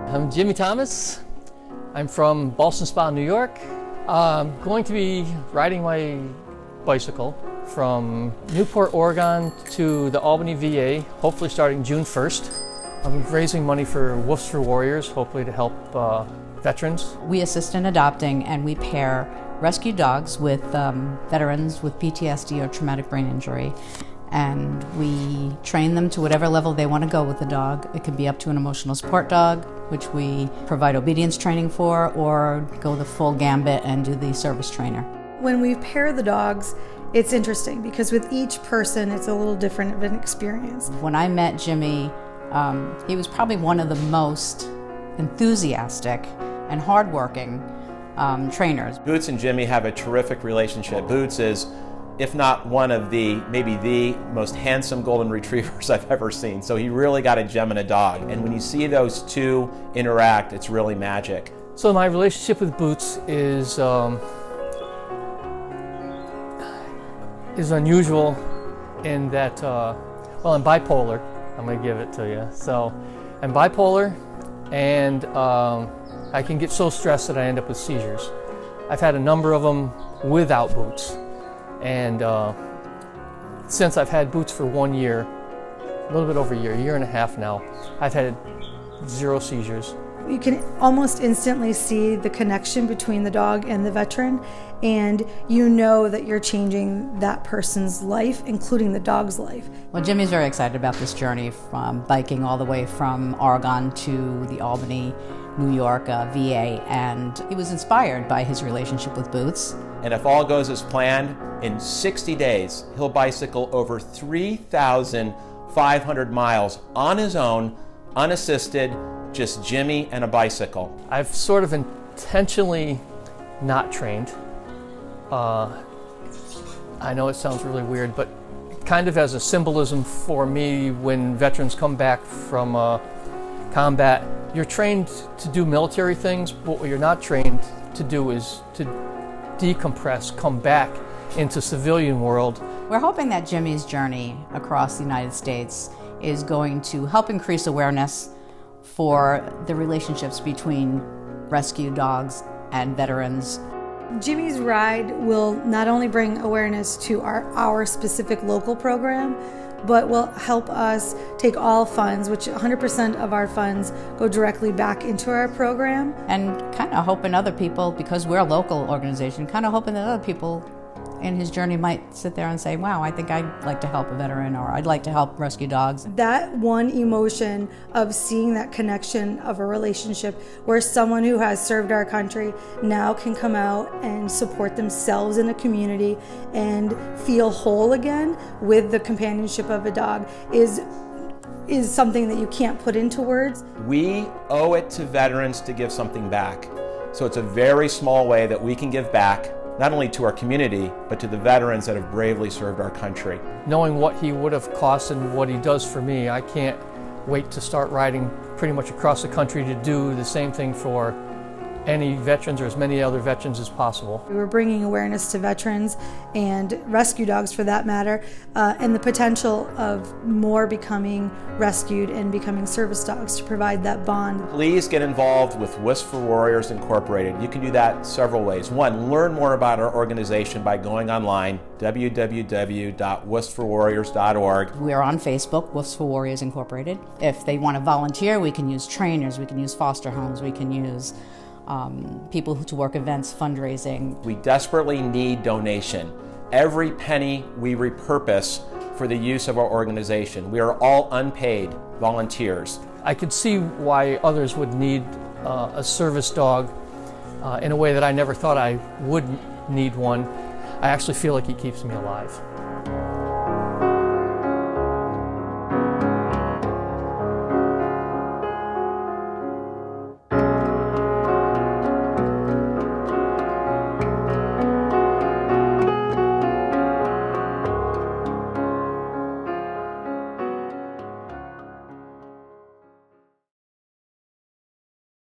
I'm Jimmy Thomas. I'm from Ballston Spa, New York. I'm going to be riding my bicycle from Newport, Oregon to the Albany VA, hopefully starting June 1st. I'm raising money for Woofs for Warriors, hopefully to help veterans. We assist in adopting and we pair rescue dogs with veterans with PTSD or traumatic brain injury. And we train them to whatever level they want to go with the dog. It can be up to an emotional support dog, which we provide obedience training for, or go the full gambit and do the service trainer. When we pair the dogs, it's interesting because with each person, it's a little different of an experience. When I met Jimmy, he was probably one of the most enthusiastic and hardworking trainers. Boots and Jimmy have a terrific relationship. Boots is, if not one of the, maybe the most handsome golden retrievers I've ever seen. So he really got a gem in a dog. And when you see those two interact, it's really magic. So my relationship with Boots is unusual in that, well, I'm bipolar. I'm gonna give it to you. So I'm bipolar, and I can get so stressed that I end up with seizures. I've had a number of them without Boots. And since I've had Boots for 1 year, a little bit over a year and a half now, I've had 0 seizures. You can almost instantly see the connection between the dog and the veteran, and you know that you're changing that person's life, including the dog's life. Well, Jimmy's very excited about this journey from biking all the way from Oregon to the Albany, New York VA, and he was inspired by his relationship with Boots. And if all goes as planned, in 60 days, he'll bicycle over 3,500 miles on his own, unassisted, just Jimmy and a bicycle. I've sort of intentionally not trained. I know it sounds really weird, but kind of as a symbolism for me when veterans come back from combat. You're trained to do military things, but what you're not trained to do is to decompress, come back into civilian world. We're hoping that Jimmy's journey across the United States is going to help increase awareness for the relationships between rescue dogs and veterans. Jimmy's ride will not only bring awareness to our specific local program, but will help us take all funds, which 100% of our funds go directly back into our program. And kind of hoping other people, because we're a local organization, kind of hoping that other people in his journey might sit there and say, wow, I think I'd like to help a veteran, or I'd like to help rescue dogs. That one emotion of seeing that connection of a relationship where someone who has served our country now can come out and support themselves in the community and feel whole again with the companionship of a dog is something that you can't put into words. We owe it to veterans to give something back. So it's a very small way that we can give back, not only to our community, but to the veterans that have bravely served our country. Knowing what he would have cost and what he does for me, I can't wait to start riding pretty much across the country to do the same thing for any veterans, or as many other veterans as possible. We were bringing awareness to veterans and rescue dogs for that matter, and the potential of more becoming rescued and becoming service dogs to provide that bond. Please get involved with Woofs for Warriors Incorporated. You can do that several ways. One, learn more about our organization by going online, www.woofsforwarriors.org. We are on Facebook, Woofs for Warriors Incorporated. If they want to volunteer, we can use trainers, we can use foster homes, we can use people to work events, fundraising. We desperately need donation. Every penny we repurpose for the use of our organization. We are all unpaid volunteers. I could see why others would need a service dog in a way that I never thought I would need one. I actually feel like he keeps me alive.